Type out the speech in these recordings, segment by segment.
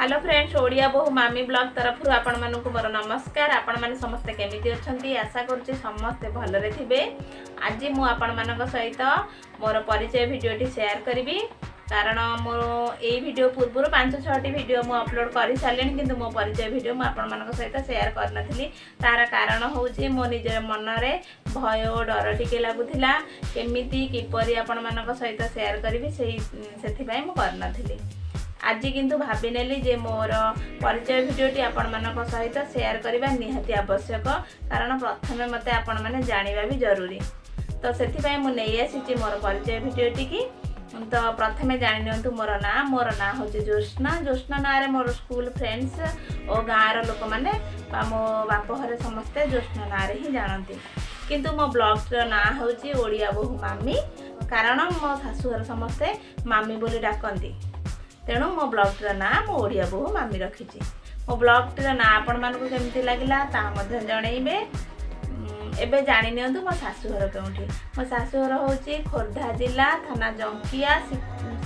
Hello friends, Odia बहु मामी blog तरफ आपण मानक मोर नमस्कार। आपण माने समस्ते केमिति अछंती आशा करूची समस्ते भलरे थिबे। आज मु आपण मानक सहित मोर परिचय वीडियोटी शेयर करिवि कारण मोर ए वीडियो पूर्व 5-6 वीडियो मु अपलोड कर सारे किंतु मो परिचय वीडियो मु आपण मानक सहित शेयर करनथिली। तार कारण होउची मो निजे मनरे भय डर टिके लागुथिला केमिति किपरि आपण मानक सहित शेयर करिवि सेथि पय मु करनथिली। आज किंतु भाभी नेली जे मोर परिचय वीडियोटी आपण मानक सहित शेयर करबा निहाती आवश्यक कारण प्रथमे मते आपण माने जानिबा भी जरूरी। तो सेथि पय मु नै आसीची मोर परिचय वीडियोटी की। तो प्रथमे जानि नियंतु मोर ना होची जोष्ना ना रे मोर स्कूल फ्रेंड्स और गाँव रो लोक माने मो बाप घरे समस्ते जोष्ना ना रे ही जानती किंतु मो ब्लॉग रो ना होची ओडिया बहु मामी कारण मो सासुघर समस्ते मामी बोली डाकंती। तेणु मो ब्लॉग ना मो ओडिया बहु मामी रखी। मो ब्लॉग ना आपण मानक केमती लगिला ता मध्य जणैबे। एबे जानि नियंतु मो सासुघर केउठी। मो सासुघर होची खोर्धा जिला थाना जंकिया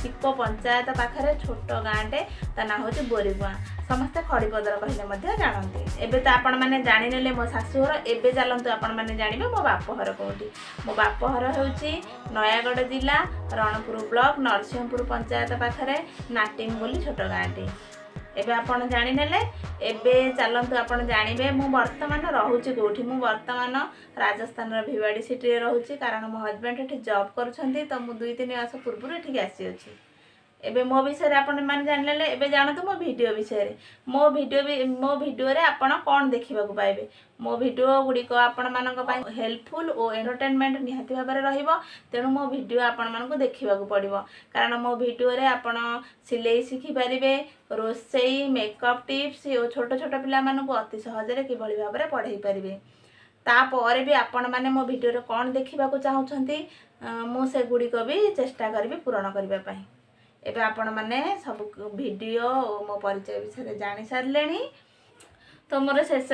सिक्को पंचायत पाखरे छोट गाँटे ता ना होची बोरीगुआ समस्ते खड़ीपदर कहले मध्य जानती। एबे तो आपण माने जानि नेले मो सासुघर। एबे चलंतु आपण माने जानिबे मो बापघर कोठी। मो बापघर होची नयागढ़ जिला रणपुर ब्लॉक नरसिंहपुर पंचायत पाखरे नाटिंग बोली छोट गाँटी। एबे आपण जानि नेले। एबे चलंतु आपण जानिबे मु वर्तमान रहूची कोठी। मु वर्तमान राजस्थान रो भिवाड़ी सिटी रे रहूची कारण मो हस्बैंड एठी जॉब करछंती। तो मु 2-3 वर्ष पूर्व एठी आसी अछि। एबे मो विषय रे आपण मान जानले। एबे जानतु मो वीडियो विषय रे। मो वीडियो रे आपण कोन देखिबा को पाइबे। मो वीडियो गुडी को आपण मानक पय हेल्पफुल और एंटरटेनमेंट निहाती भाबरे रहिबो। तेणु मो वीडियो आपण मानक देखिबा को पड़िबो कारण मो वीडियो रे आपण सिलाई सिखि परिबे, रोसई मेकअप टिप्स और छोट छोट पिला मानक अति सहज रे किभली भाबरे पढाई परिबे। तापर भी आपण माने मो वीडियो रे कोन देखिबा को चाहुछंती मो से गुडी को भी चेष्टा करबी पूर्ण करबा पय। एबे आपण माने सब वीडियो और मो परिचय विषय जानि सारलेनी। तो मोर शेष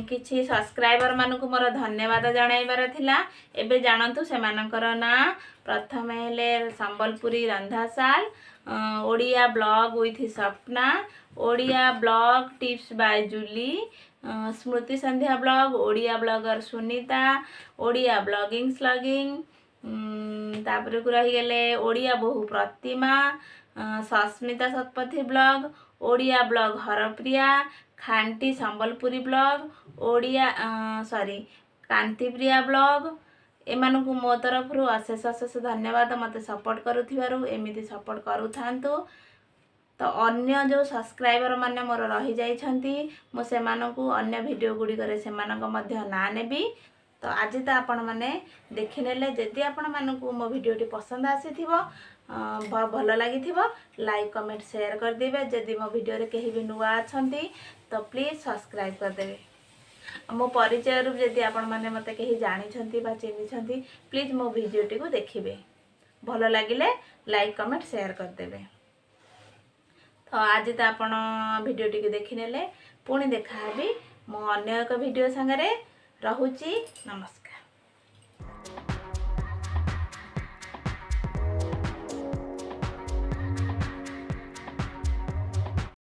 किछि सब्सक्राइबर मानक मोर धन्यवाद जणाइबार थिला। एबे जानतु से मानकर ना प्रथम हेले Sambalpuri Randhashala, Odia blog with Sapna, Odia blog tips by Julie, Smruti Sandhya blog, Odia blogger Sunita, Odia blogging slogging, तापर को रही गले Odia Bahu Pratima, Sasmita Satpathy blog, Odia blog Harapriya, Khanti Sambalpuri blog, Odia Kantipriya blog. एमानकु मो तरफ अशेष धन्यवाद मते सपोर्ट करुथिबारु। एमिति सपोर्ट करूथांतु। तो अन्य जो सब्सक्राइबर माने मोर रही जाइछंती मो से मानकु अन्य वीडियो गुडी करे से मानक मध्य ना नेबी। तो आज तो आपण माने देखि नेले। जदि आपण मानकु मो वीडियोटी पसंद आसीथिबो भल लागिथिबो लाइक कमेंट शेयर कर देबे। जदि मो वीडियो रे केही भी नुवा अछंती तो प्लीज सब्सक्राइब कर देबे। मो परिचय रूप जदि आपण माने मते केही जानि छंती बा चिन्हि छंती प्लीज मो वीडियोटी को देखिबे। भल लागिले लाइक कमेंट शेयर कर देबे। तो आज तो आपण वीडियोटी को देखि नेले। पुणी देखा हेबी मो अन्य एक वीडियो संगे। रहुची नमस्कार।